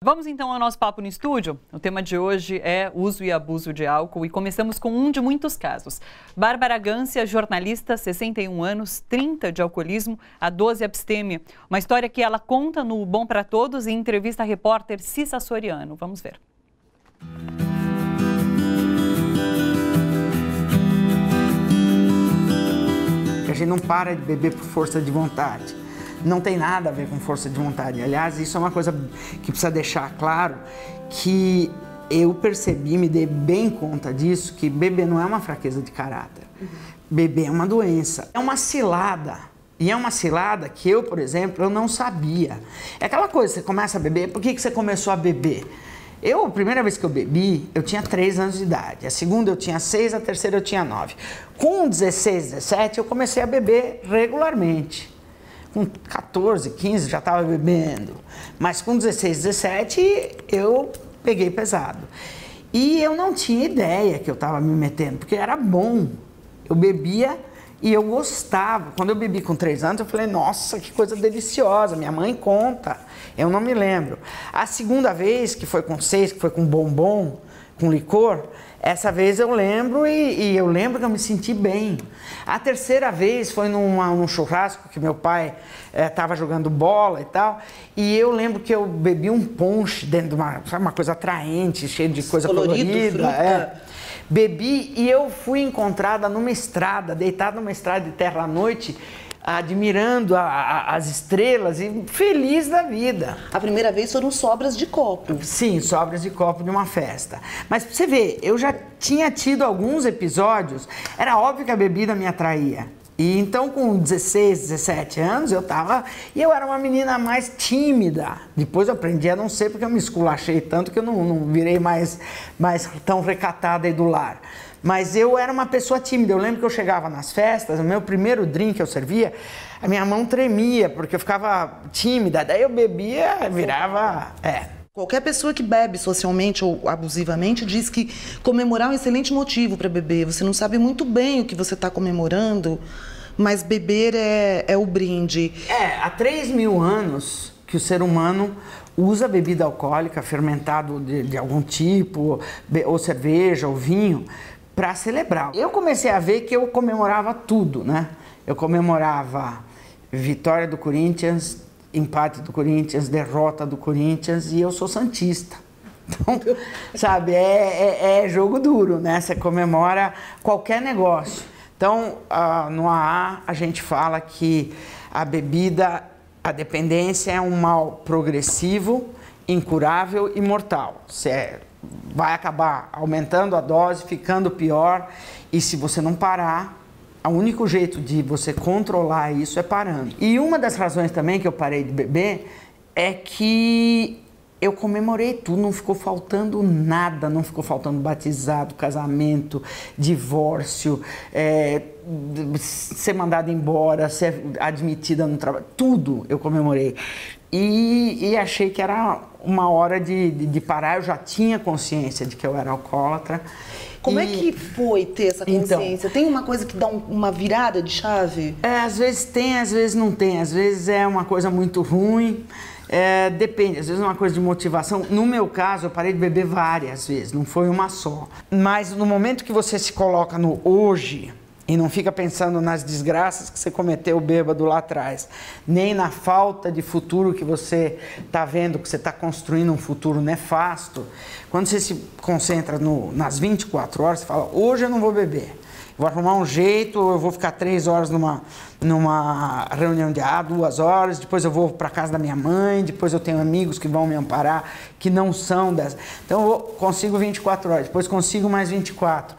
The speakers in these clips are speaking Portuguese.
Vamos então ao nosso papo no estúdio. O tema de hoje é uso e abuso de álcool e começamos com um de muitos casos. Bárbara Gância, jornalista, 61 anos, 30 de alcoolismo, a 12 abstêmia. Uma história que ela conta no Bom Pra Todos em entrevista à repórter Cissa Soriano. Vamos ver. A gente não para de beber por força de vontade. Não tem nada a ver com força de vontade. Aliás, isso é uma coisa que precisa deixar claro, que eu percebi, me dei bem conta disso, que beber não é uma fraqueza de caráter. Beber é uma doença, é uma cilada. E é uma cilada que eu, por exemplo, eu não sabia. É aquela coisa, você começa a beber, por que você começou a beber? A primeira vez que eu bebi, eu tinha 3 anos de idade. A segunda eu tinha 6, a terceira eu tinha 9. Com 16, 17, eu comecei a beber regularmente. Com 14, 15 já estava bebendo, mas com 16, 17 eu peguei pesado. E eu não tinha ideia que eu estava me metendo, porque era bom. Eu bebia e eu gostava. Quando eu bebi com 3 anos, eu falei, nossa, que coisa deliciosa, minha mãe conta, eu não me lembro. A segunda vez, que foi com 6, que foi com bombom, com licor, essa vez eu lembro e eu lembro que eu me senti bem. A terceira vez foi num churrasco que meu pai estava jogando bola e tal, e eu lembro que eu bebi um ponche dentro de uma coisa atraente, cheio de coisa colorida. Bebi e eu fui encontrada numa estrada, deitada numa estrada de terra à noite, admirando as estrelas e feliz da vida. A primeira vez foram sobras de copo. Sim, sobras de copo de uma festa. Mas pra você ver, eu já tinha tido alguns episódios, era óbvio que a bebida me atraía. E então com 16, 17 anos e eu era uma menina mais tímida. Depois eu aprendi a não ser porque eu me esculachei tanto que eu não virei mais tão recatada aí do lar. Mas eu era uma pessoa tímida. Eu lembro que eu chegava nas festas, o meu primeiro drink que eu servia, a minha mão tremia, porque eu ficava tímida. Daí eu bebia, virava... Qualquer pessoa que bebe socialmente ou abusivamente diz que comemorar é um excelente motivo para beber. Você não sabe muito bem o que você está comemorando, mas beber é o brinde. Há 3.000 anos que o ser humano usa bebida alcoólica, fermentado de algum tipo, ou cerveja, ou vinho, para celebrar. Eu comecei a ver que eu comemorava tudo, né? Eu comemorava vitória do Corinthians, empate do Corinthians, derrota do Corinthians, e eu sou santista. Então, sabe, é jogo duro, né? Você comemora qualquer negócio. Então, no AA, a gente fala que a bebida, a dependência é um mal progressivo, incurável e mortal. Você vai acabar aumentando a dose, ficando pior, e se você não parar, o único jeito de você controlar isso é parando. E uma das razões também que eu parei de beber é que eu comemorei tudo, não ficou faltando nada, não ficou faltando batizado, casamento, divórcio, ser mandada embora, ser admitida no trabalho, tudo eu comemorei. E achei que era uma hora de parar. Eu já tinha consciência de que eu era alcoólatra. Como é que foi ter essa consciência? Então, tem uma coisa que dá uma virada de chave? Às vezes tem, às vezes não tem. Às vezes é uma coisa muito ruim. Depende, às vezes é uma coisa de motivação. No meu caso, eu parei de beber várias vezes, não foi uma só. Mas no momento que você se coloca no hoje e não fica pensando nas desgraças que você cometeu bêbado lá atrás, nem na falta de futuro que você está vendo, que você está construindo um futuro nefasto, quando você se concentra nas 24 horas, você fala, hoje eu não vou beber. Vou arrumar um jeito, ou eu vou ficar 3 horas numa reunião de 2 horas, depois eu vou para casa da minha mãe, depois eu tenho amigos que vão me amparar, que não são dessas. Então eu consigo 24 horas, depois consigo mais 24.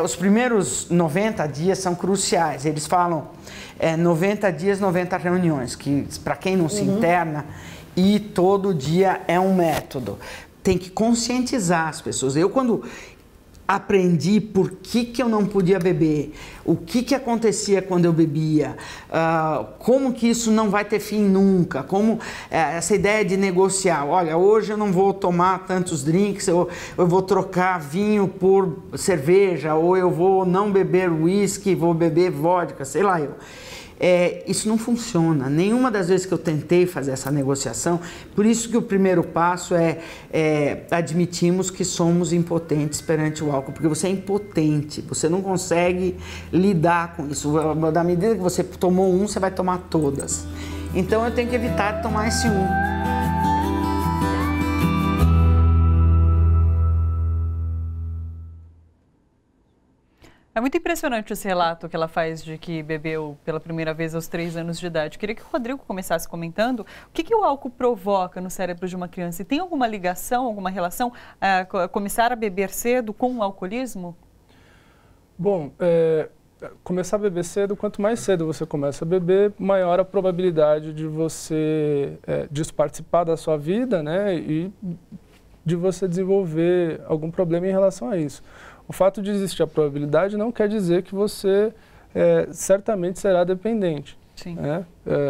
Os primeiros 90 dias são cruciais. Eles falam 90 dias, 90 reuniões, que para quem não se interna, e todo dia é um método. Tem que conscientizar as pessoas. Eu, quando aprendi por que eu não podia beber, o que acontecia quando eu bebia, como que isso não vai ter fim nunca, como essa ideia de negociar, olha, hoje eu não vou tomar tantos drinks, eu vou trocar vinho por cerveja, ou eu vou não beber uísque, vou beber vodka, sei lá eu. isso não funciona. Nenhuma das vezes que eu tentei fazer essa negociação, por isso que o primeiro passo é admitirmos que somos impotentes perante o álcool, porque você é impotente, você não consegue lidar com isso. Da medida que você tomou um, você vai tomar todas. Então eu tenho que evitar de tomar esse um. É muito impressionante esse relato que ela faz de que bebeu pela primeira vez aos 3 anos de idade. Queria que o Rodrigo começasse comentando o que o álcool provoca no cérebro de uma criança. E tem alguma ligação, alguma relação começar a beber cedo com o alcoolismo? Bom, começar a beber cedo, quanto mais cedo você começa a beber, maior a probabilidade de você disso participar da sua vida, né, e de você desenvolver algum problema em relação a isso. O fato de existir a probabilidade não quer dizer que você certamente será dependente. Sim. Né?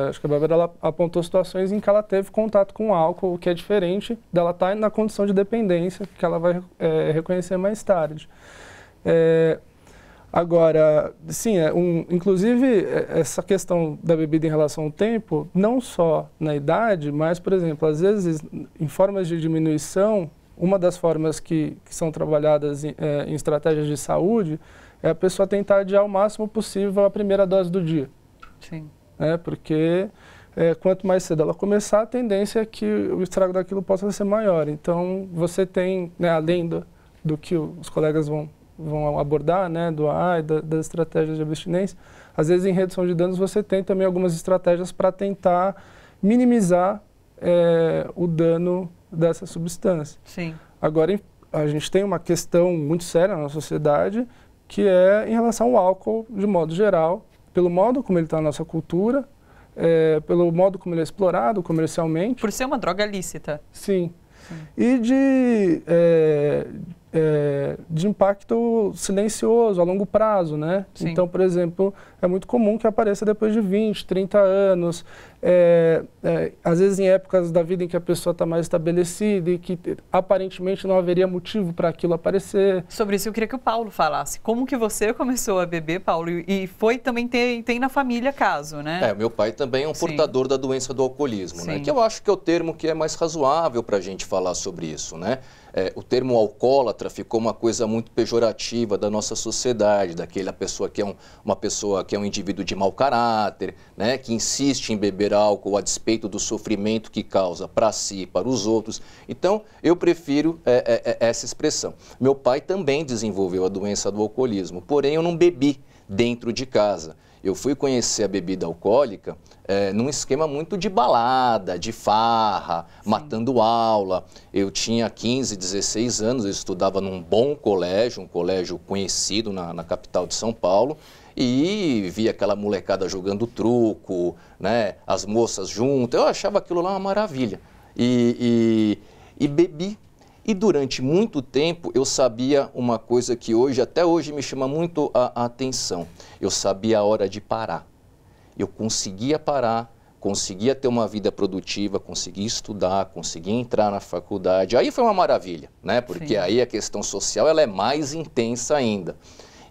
Acho que a Bárbara ela apontou situações em que ela teve contato com o álcool, o que é diferente dela estar na condição de dependência, que ela vai reconhecer mais tarde. Agora, sim, inclusive essa questão da bebida em relação ao tempo, não só na idade, mas, por exemplo, às vezes em formas de diminuição, uma das formas que são trabalhadas em estratégias de saúde é a pessoa tentar adiar o máximo possível a primeira dose do dia. Sim. Porque quanto mais cedo ela começar, a tendência é que o estrago daquilo possa ser maior. Então, você tem, né, além do que os colegas vão abordar, né, do AA e das estratégias de abstinência, às vezes em redução de danos você tem também algumas estratégias para tentar minimizar o dano dessa substância. Sim. Agora, a gente tem uma questão muito séria na sociedade, que é em relação ao álcool, de modo geral, pelo modo como ele está na nossa cultura, pelo modo como ele é explorado comercialmente. Por ser uma droga lícita. Sim. E de impacto silencioso, a longo prazo, né? Sim. Então, por exemplo, é muito comum que apareça depois de 20, 30 anos, às vezes em épocas da vida em que a pessoa está mais estabelecida e que aparentemente não haveria motivo para aquilo aparecer. Sobre isso eu queria que o Paulo falasse. Como que você começou a beber, Paulo? E foi também tem na família caso, né? Meu pai também é um portador da doença do alcoolismo, né? Que eu acho que é o termo que é mais razoável para a gente falar sobre isso, né? O termo alcoólatra ficou uma coisa muito pejorativa da nossa sociedade, daquela pessoa que é um indivíduo de mau caráter, né, que insiste em beber álcool a despeito do sofrimento que causa para si e para os outros. Então, eu prefiro essa expressão. Meu pai também desenvolveu a doença do alcoolismo, porém eu não bebi dentro de casa. Eu fui conhecer a bebida alcoólica num esquema muito de balada, de farra, matando aula. Eu tinha 15, 16 anos, eu estudava num bom colégio, um colégio conhecido na capital de São Paulo, e via aquela molecada jogando truco, né, as moças juntas. Eu achava aquilo lá uma maravilha. E bebi. E durante muito tempo eu sabia uma coisa que até hoje me chama muito a atenção. Eu sabia a hora de parar. Eu conseguia parar, conseguia ter uma vida produtiva, conseguia estudar, conseguia entrar na faculdade. Aí foi uma maravilha, né? Porque aí a questão social ela é mais intensa ainda.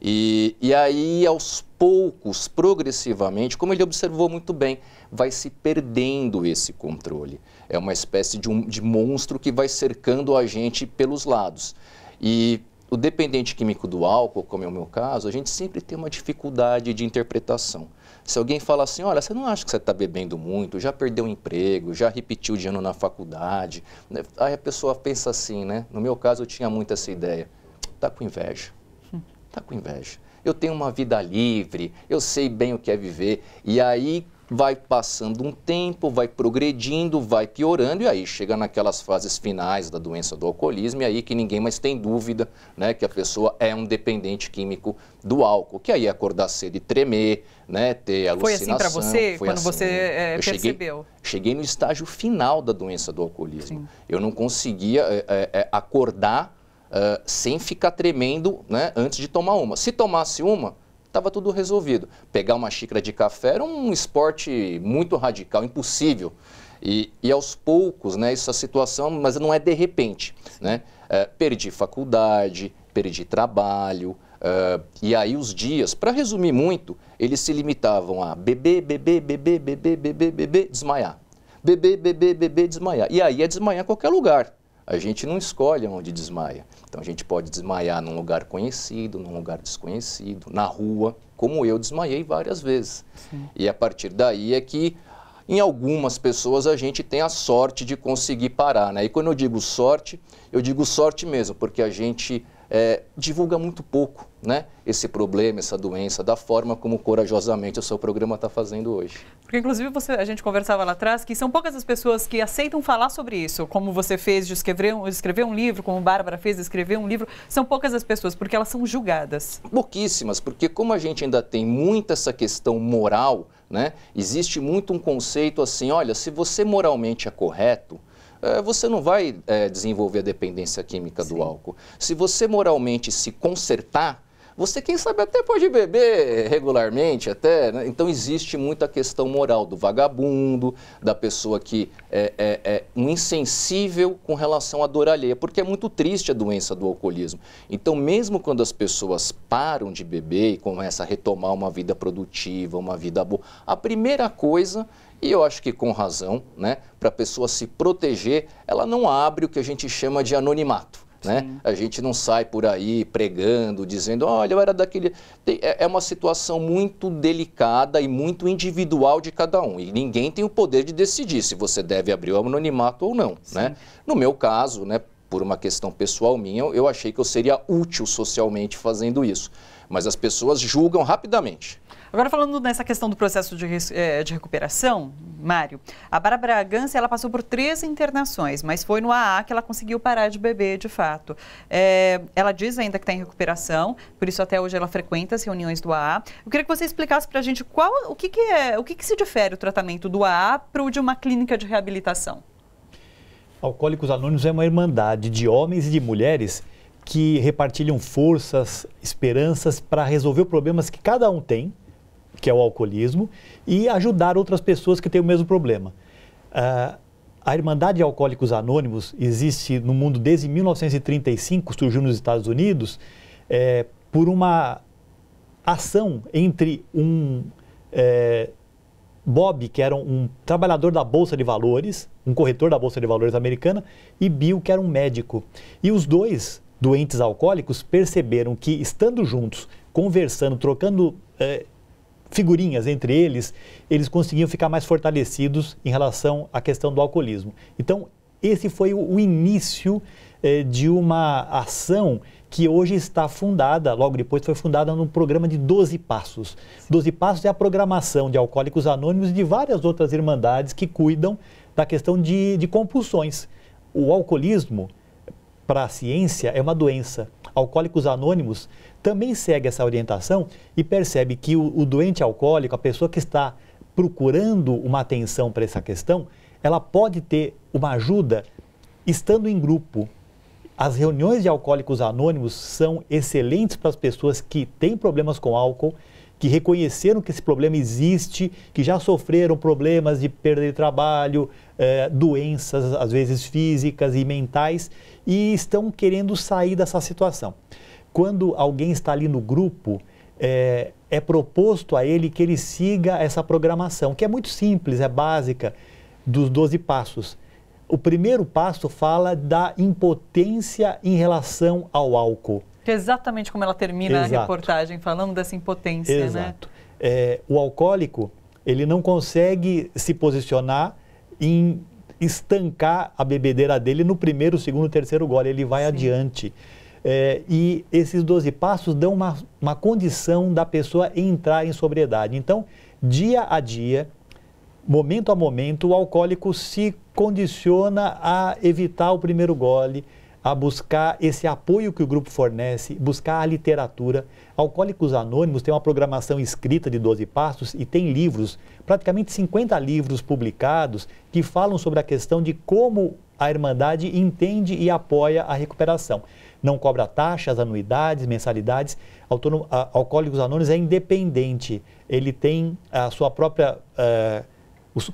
E aí, aos poucos, progressivamente, como ele observou muito bem, vai se perdendo esse controle. É uma espécie de monstro que vai cercando a gente pelos lados. E o dependente químico do álcool, como é o meu caso, a gente sempre tem uma dificuldade de interpretação. Se alguém fala assim, olha, você não acha que você está bebendo muito, já perdeu o emprego, já repetiu de ano na faculdade, aí a pessoa pensa assim, né? No meu caso, eu tinha muito essa ideia. Tá com inveja. Tá com inveja. Eu tenho uma vida livre, eu sei bem o que é viver. E aí vai passando um tempo, vai progredindo, vai piorando, e aí chega naquelas fases finais da doença do alcoolismo, e aí que ninguém mais tem dúvida, né, que a pessoa é um dependente químico do álcool, que aí é acordar cedo e tremer, né, ter alucinação. Foi assim para você, quando você percebeu? Cheguei no estágio final da doença do alcoolismo. Sim. Eu não conseguia acordar sem ficar tremendo, né, antes de tomar uma. Se tomasse uma, estava tudo resolvido. Pegar uma xícara de café era um esporte muito radical, impossível. E aos poucos, né, essa situação, mas não é de repente, né? Perdi faculdade, perdi trabalho, E aí os dias, para resumir muito, eles se limitavam a beber, beber, beber, beber, beber, beber, desmaiar. Beber, beber, beber, desmaiar. E aí é desmaiar em qualquer lugar. A gente não escolhe onde desmaia. Então a gente pode desmaiar num lugar conhecido, num lugar desconhecido, na rua, como eu desmaiei várias vezes. Sim. E a partir daí é que em algumas pessoas a gente tem a sorte de conseguir parar, né? E quando eu digo sorte mesmo, porque a gente divulga muito pouco, né? Esse problema, essa doença, da forma como corajosamente o seu programa está fazendo hoje. Porque, inclusive, a gente conversava lá atrás que são poucas as pessoas que aceitam falar sobre isso, como você fez de escrever um livro, como a Bárbara fez de escrever um livro, são poucas as pessoas, porque elas são julgadas. Pouquíssimas, porque como a gente ainda tem muito essa questão moral, né? Existe muito um conceito assim, olha, se você moralmente é correto, você não vai desenvolver a dependência química do álcool. Se você moralmente se consertar, você, quem sabe, até pode beber regularmente, até, né? Então, existe muita questão moral do vagabundo, da pessoa que é um insensível com relação à dor alheia, porque é muito triste a doença do alcoolismo. Então, mesmo quando as pessoas param de beber e começam a retomar uma vida produtiva, uma vida boa, a primeira coisa, e eu acho que com razão, né, para a pessoa se proteger, ela não abre o que a gente chama de anonimato. Né? A gente não sai por aí pregando, dizendo, olha, eu era daquele... É uma situação muito delicada e muito individual de cada um. E ninguém tem o poder de decidir se você deve abrir o anonimato ou não. Né? No meu caso, né, por uma questão pessoal minha, eu achei que eu seria útil socialmente fazendo isso. Mas as pessoas julgam rapidamente. Agora, falando nessa questão do processo de recuperação, Mário, a Bárbara Gância, ela passou por 3 internações, mas foi no AA que ela conseguiu parar de beber, de fato. Ela diz ainda que está em recuperação, por isso até hoje ela frequenta as reuniões do AA. Eu queria que você explicasse para a gente o que se difere o tratamento do AA para o de uma clínica de reabilitação. Alcoólicos Anônimos é uma irmandade de homens e de mulheres que repartilham forças, esperanças para resolver problemas que cada um tem, que é o alcoolismo, e ajudar outras pessoas que têm o mesmo problema. A Irmandade de Alcoólicos Anônimos existe no mundo desde 1935, surgiu nos Estados Unidos, por uma ação entre Bob, que era um trabalhador da Bolsa de Valores, um corretor da Bolsa de Valores americana, e Bill, que era um médico. E os dois doentes alcoólicos perceberam que, estando juntos, conversando, trocando figurinhas entre eles, eles conseguiam ficar mais fortalecidos em relação à questão do alcoolismo. Então, esse foi o início de uma ação que hoje está fundada, logo depois foi fundada num programa de 12 Passos. 12 Passos é a programação de Alcoólicos Anônimos e de várias outras irmandades que cuidam da questão de compulsões. O alcoolismo, para a ciência, é uma doença. Alcoólicos Anônimos também segue essa orientação e percebe que o doente alcoólico, a pessoa que está procurando uma atenção para essa questão, ela pode ter uma ajuda estando em grupo. As reuniões de Alcoólicos Anônimos são excelentes para as pessoas que têm problemas com álcool, que reconheceram que esse problema existe, que já sofreram problemas de perda de trabalho, doenças, às vezes físicas e mentais, e estão querendo sair dessa situação. Quando alguém está ali no grupo, é proposto a ele que ele siga essa programação, que é muito simples, é básica, dos 12 passos. O primeiro passo fala da impotência em relação ao álcool. Que é exatamente como ela termina a reportagem, falando dessa impotência, Exato. Né? O alcoólico, ele não consegue se posicionar em estancar a bebedeira dele no primeiro, segundo, terceiro gole, ele vai adiante. E esses 12 passos dão uma condição da pessoa entrar em sobriedade. Então, dia a dia, momento a momento, o alcoólico se condiciona a evitar o primeiro gole, a buscar esse apoio que o grupo fornece, buscar a literatura. Alcoólicos Anônimos tem uma programação escrita de 12 passos e tem livros, praticamente 50 livros publicados, que falam sobre a questão de como a Irmandade entende e apoia a recuperação. Não cobra taxas, anuidades, mensalidades. Alcoólicos Anônimos é independente, ele tem a sua própria...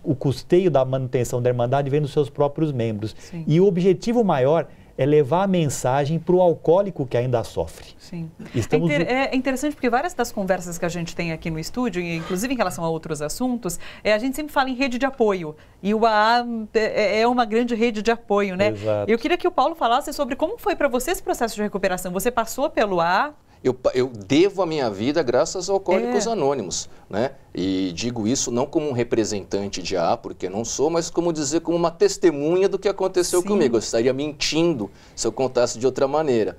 o custeio da manutenção da Irmandade vem dos seus próprios membros. Sim. E o objetivo maior é levar a mensagem para o alcoólico que ainda sofre. Sim. É interessante porque várias das conversas que a gente tem aqui no estúdio, inclusive em relação a outros assuntos, a gente sempre fala em rede de apoio. E o AA é uma grande rede de apoio, né? Exato. Eu queria que o Paulo falasse sobre como foi para você esse processo de recuperação. Você passou pelo AA? Eu devo a minha vida graças ao Alcoólicos Anônimos, né? E digo isso não como um representante de AA, porque não sou, mas como uma testemunha do que aconteceu comigo. Eu estaria mentindo se eu contasse de outra maneira.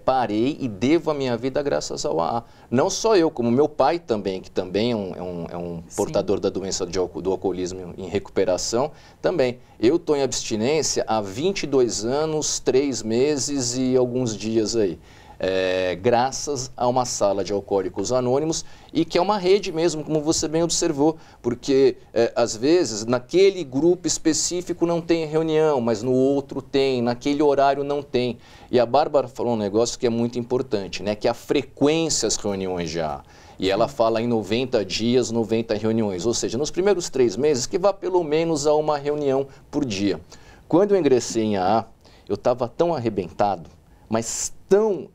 Parei e devo a minha vida graças ao AA. Não só eu, como meu pai também, que também é um portador da doença do alcoolismo em recuperação, também. Eu estou em abstinência há 22 anos, 3 meses e alguns dias aí. Graças a uma sala de Alcoólicos Anônimos e que é uma rede mesmo, como você bem observou, porque às vezes naquele grupo específico não tem reunião, mas no outro tem, naquele horário não tem. E a Bárbara falou um negócio que é muito importante, né? Que é a frequência das reuniões já. E ela fala em 90 dias, 90 reuniões, ou seja, nos primeiros 3 meses que vá pelo menos a uma reunião por dia. Quando eu ingressei em AA, eu estava tão arrebentado, mas tão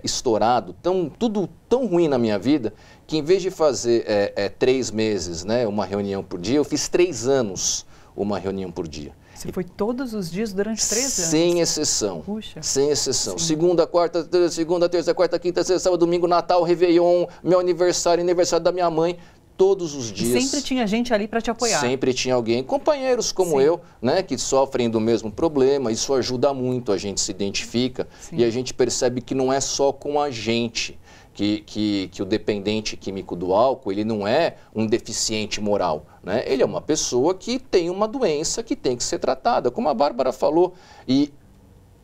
estourado, tudo tão ruim na minha vida, que em vez de fazer 3 meses, né, uma reunião por dia, eu fiz 3 anos uma reunião por dia. Você foi todos os dias durante 3 anos? Sem exceção. Puxa. Sem exceção. Sim. Segunda, terça, quarta, quinta, sexta, sábado, domingo, Natal, Réveillon, meu aniversário da minha mãe. Todos os dias. E sempre tinha gente ali para te apoiar. Sempre tinha alguém, companheiros como eu, né, que sofrem do mesmo problema. Isso ajuda muito, a gente se identifica e a gente percebe que não é só com a gente que o dependente químico do álcool, ele não é um deficiente moral, né? Ele é uma pessoa que tem uma doença que tem que ser tratada, como a Bárbara falou. E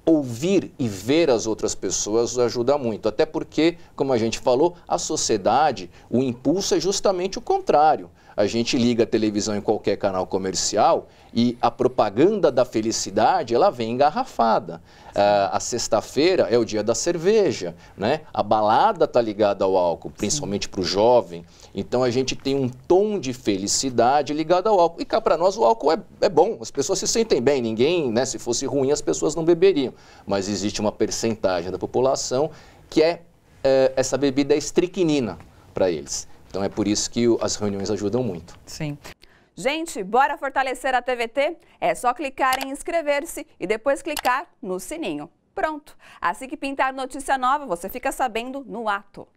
ouvir e ver as outras pessoas ajuda muito, até porque, como a gente falou, a sociedade, o impulso é justamente o contrário. A gente liga a televisão em qualquer canal comercial e a propaganda da felicidade, ela vem engarrafada. A sexta-feira é o dia da cerveja, né? A balada está ligada ao álcool, principalmente para o jovem. Então a gente tem um tom de felicidade ligado ao álcool. E cá para nós o álcool é bom, as pessoas se sentem bem. Ninguém, né, se fosse ruim, as pessoas não beberiam. Mas existe uma percentagem da população que essa bebida é estricnina para eles. Então é por isso que as reuniões ajudam muito. Sim. Gente, bora fortalecer a TVT? É só clicar em inscrever-se e depois clicar no sininho. Pronto! Assim que pintar notícia nova, você fica sabendo no ato.